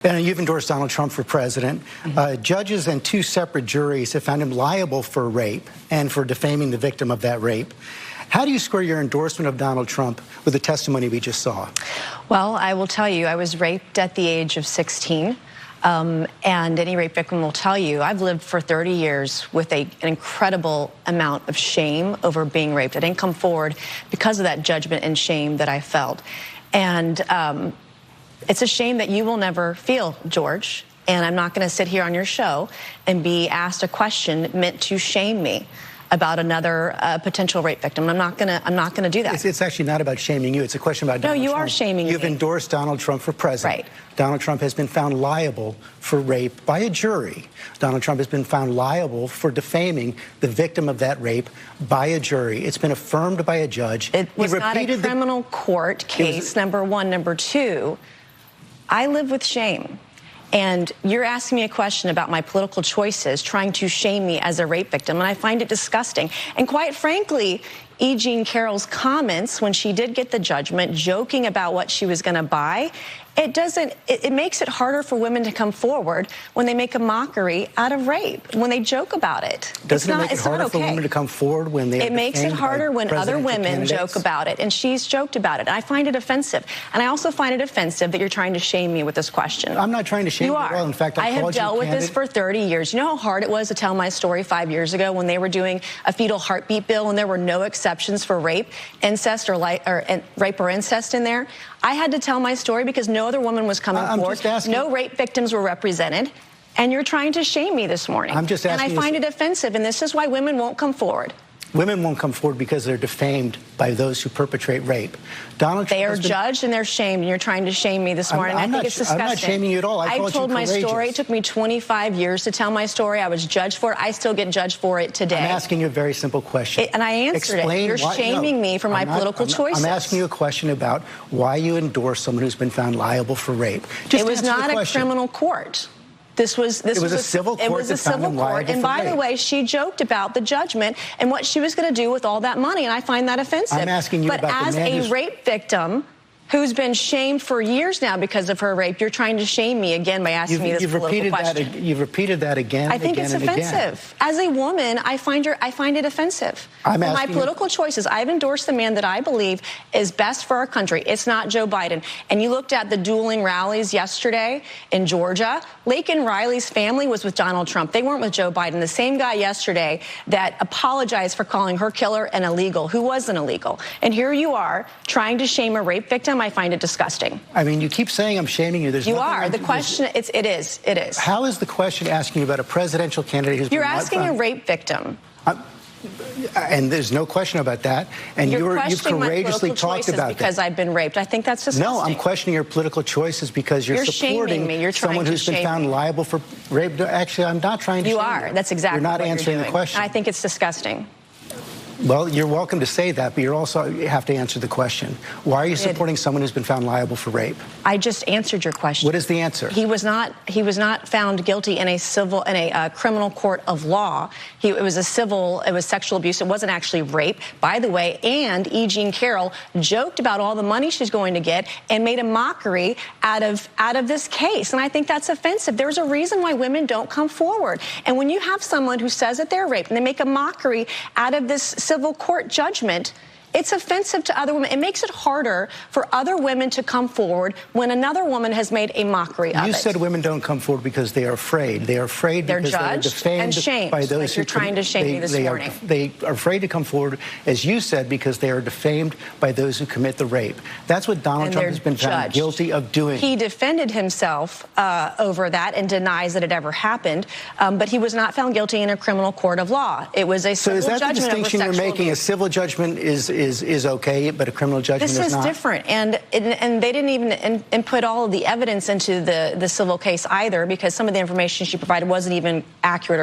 And you've endorsed Donald Trump for president. Judges and two separate juries have found him liable for rape and for defaming the victim of that rape. How do you square your endorsement of Donald Trump with the testimony we just saw? Well, I will tell you, I was raped at the age of 16. And any rape victim will tell you, I've lived for 30 years with an incredible amount of shame over being raped. I didn't come forward because of that judgment and shame that I felt. And it's a shame that you will never feel, George. And I'm not going to sit here on your show and be asked a question meant to shame me about another potential rape victim. I'm not gonna do that. It's actually not about shaming you. It's a question about Donald Trump. No, you are shaming me. You've endorsed Donald Trump for president. Right. Donald Trump has been found liable for rape by a jury. Donald Trump has been found liable for defaming the victim of that rape by a jury. It's been affirmed by a judge. It was not a criminal court case, number one. Number two, I live with shame. And you're asking me a question about my political choices, trying to shame me as a rape victim, and I find it disgusting. And quite frankly, E. Jean Carroll's comments when she did get the judgment, joking about what she was going to buy, it makes it harder for women to come forward when they make a mockery out of rape, when they joke about it. Doesn't it make it harder for women to come forward when they are defamed by presidential candidates? It makes it harder when other women joke about it, and she's joked about it. I find it offensive. And I also find it offensive that you're trying to shame me with this question. I'm not trying to shame you at all. In fact, I have dealt with this for 30 years. You know how hard it was to tell my story 5 years ago when they were doing a fetal heartbeat bill and there were no exceptions for rape, incest, or rape or incest in there? I had to tell my story because no other woman was coming forward. No rape victims were represented. And you're trying to shame me this morning. I'm just asking. And I find it offensive, and this is why women won't come forward. Women won't come forward because they're defamed by those who perpetrate rape. Donald Trump they are judged and they're shamed, and you're trying to shame me this morning. I think it's disgusting. I'm not shaming you at all. I've told my story. It took me 25 years to tell my story. I was judged for it. I still get judged for it today. I'm asking you a very simple question. And I answered it. You're shaming me for my political choices. I'm asking you a question about why you endorse someone who's been found liable for rape. It was not a criminal court. It was a civil court. It was a civil court. And by the way, she joked about the judgment and what she was going to do with all that money, and I find that offensive. I'm asking you about the man But as a rape victim who's been shamed for years now because of her rape, you're trying to shame me again by asking me this political question. You've repeated that again. I think it's offensive. As a woman, I find it offensive. My political choices, I've endorsed the man that I believe is best for our country. It's not Joe Biden. And you looked at the dueling rallies yesterday in Georgia. Laken Riley's family was with Donald Trump. They weren't with Joe Biden. The same guy yesterday that apologized for calling her killer an illegal, who wasn't illegal. And here you are trying to shame a rape victim. I find it disgusting. I mean, you keep saying I'm shaming you. You are. The question, it is. How is the question asking you about a presidential candidate who's been You're asking a rape victim. And there's no question about that. And you've courageously talked about that. Because I've been raped. I think that's disgusting. No, I'm questioning your political choices because you're supporting someone who's been found liable for rape. Actually, I'm not trying to shame you. You are. That's exactly what you're doing. You're not answering the question. I think it's disgusting. Well, you're welcome to say that, but you also have to answer the question. Why are you supporting someone who's been found liable for rape? I just answered your question. What is the answer? He was not found guilty in a criminal court of law. It was sexual abuse. It wasn't actually rape, by the way. And E. Jean Carroll joked about all the money she's going to get and made a mockery out of this case. And I think that's offensive. There's a reason why women don't come forward. And when you have someone who says that they're raped and they make a mockery out of this civil court judgment, it's offensive to other women. It makes it harder for other women to come forward when another woman has made a mockery of it. You said women don't come forward because they are afraid. They are afraid because they're defamed and shamed by those you're trying to shame me this morning. They are afraid to come forward, as you said, because they are defamed by those who commit the rape. That's what Donald Trump has been found guilty of doing. He defended himself over that and denies that it ever happened, but he was not found guilty in a criminal court of law. It was a civil judgment. So is that the distinction you're making? A civil judgment is okay, but a criminal judgment is not? This is different, and they didn't even input all of the evidence into the civil case either, because some of the information she provided wasn't even accurate